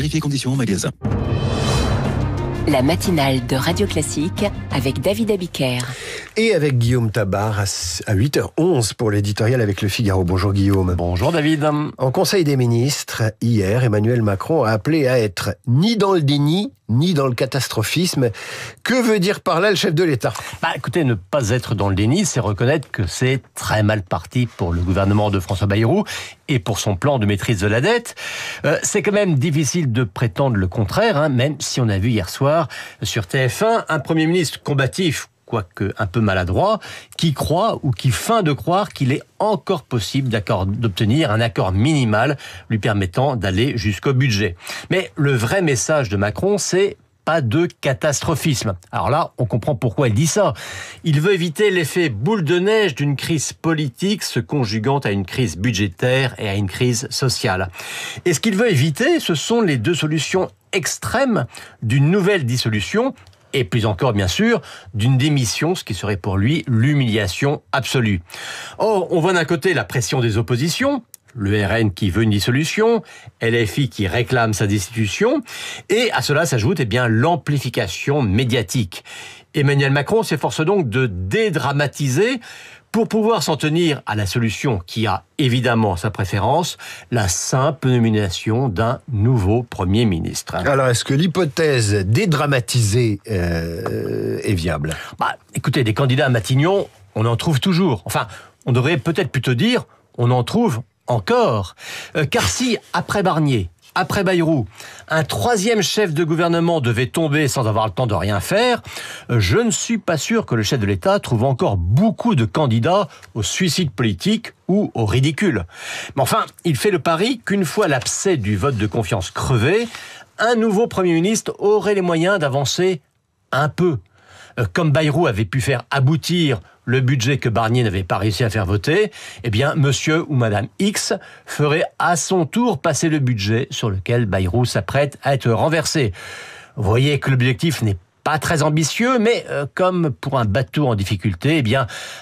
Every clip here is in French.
Vérifiez conditions en magasin. La matinale de Radio Classique avec David Abiker. Et avec Guillaume Tabar à 8h11 pour l'éditorial avec Le Figaro. Bonjour Guillaume. Bonjour David. En Conseil des ministres, hier, Emmanuel Macron a appelé à être ni dans le déni, ni dans le catastrophisme. Que veut dire par là le chef de l'État ? Écoutez, ne pas être dans le déni, c'est reconnaître que c'est très mal parti pour le gouvernement de François Bayrou et pour son plan de maîtrise de la dette. C'est quand même difficile de prétendre le contraire, même si on a vu hier soir sur TF1 un Premier ministre combatif, quoique un peu maladroit, qui croit ou qui feint de croire qu'il est encore possible d'obtenir un accord minimal lui permettant d'aller jusqu'au budget. Mais le vrai message de Macron, c'est pas de catastrophisme. Alors là, on comprend pourquoi il dit ça. Il veut éviter l'effet boule de neige d'une crise politique se conjuguant à une crise budgétaire et à une crise sociale. Et ce qu'il veut éviter, ce sont les deux solutions extrêmes d'une nouvelle dissolution et plus encore, bien sûr, d'une démission, ce qui serait pour lui l'humiliation absolue. Or, on voit d'un côté la pression des oppositions, le RN qui veut une dissolution, LFI qui réclame sa destitution, et à cela s'ajoute l'amplification médiatique. Emmanuel Macron s'efforce donc de dédramatiser pour pouvoir s'en tenir à la solution qui a évidemment sa préférence, la simple nomination d'un nouveau Premier ministre. Alors, est-ce que l'hypothèse dédramatisée est viable ? Écoutez, des candidats à Matignon, on en trouve toujours. Enfin, on devrait peut-être plutôt dire, on en trouve encore. Car si, après Barnier, après Bayrou, un troisième chef de gouvernement devait tomber sans avoir le temps de rien faire, je ne suis pas sûr que le chef de l'État trouve encore beaucoup de candidats au suicide politique ou au ridicule. Mais enfin, il fait le pari qu'une fois l'abcès du vote de confiance crevé, un nouveau Premier ministre aurait les moyens d'avancer un peu. Comme Bayrou avait pu faire aboutir le budget que Barnier n'avait pas réussi à faire voter, monsieur ou madame X ferait à son tour passer le budget sur lequel Bayrou s'apprête à être renversé. Vous voyez que l'objectif n'est pas très ambitieux, mais comme pour un bateau en difficulté,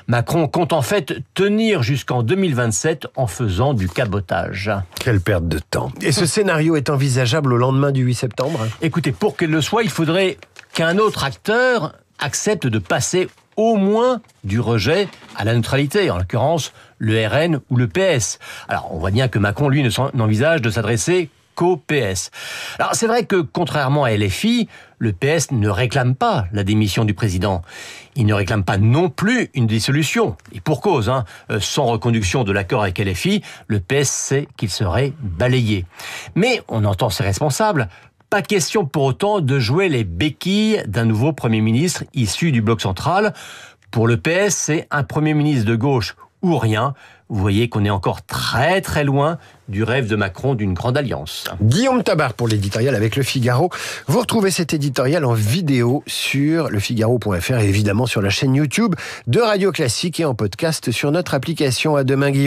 Macron compte en fait tenir jusqu'en 2027 en faisant du cabotage. Quelle perte de temps. Et ce scénario est envisageable au lendemain du 8 septembre ? Écoutez, pour qu'il le soit, il faudrait qu'un autre acteur accepte de passer au moins du rejet à la neutralité, en l'occurrence le RN ou le PS. Alors on voit bien que Macron, lui, n'envisage de s'adresser qu'au PS. Alors c'est vrai que contrairement à LFI, le PS ne réclame pas la démission du président. Il ne réclame pas non plus une dissolution. Et pour cause, sans reconduction de l'accord avec LFI, le PS sait qu'il serait balayé. Mais on entend ses responsables. Pas question pour autant de jouer les béquilles d'un nouveau Premier ministre issu du bloc central. Pour le PS, c'est un Premier ministre de gauche ou rien. Vous voyez qu'on est encore très très loin du rêve de Macron d'une grande alliance. Guillaume Tabar pour l'éditorial avec Le Figaro. Vous retrouvez cet éditorial en vidéo sur lefigaro.fr et évidemment sur la chaîne YouTube de Radio Classique et en podcast sur notre application. À demain Guillaume.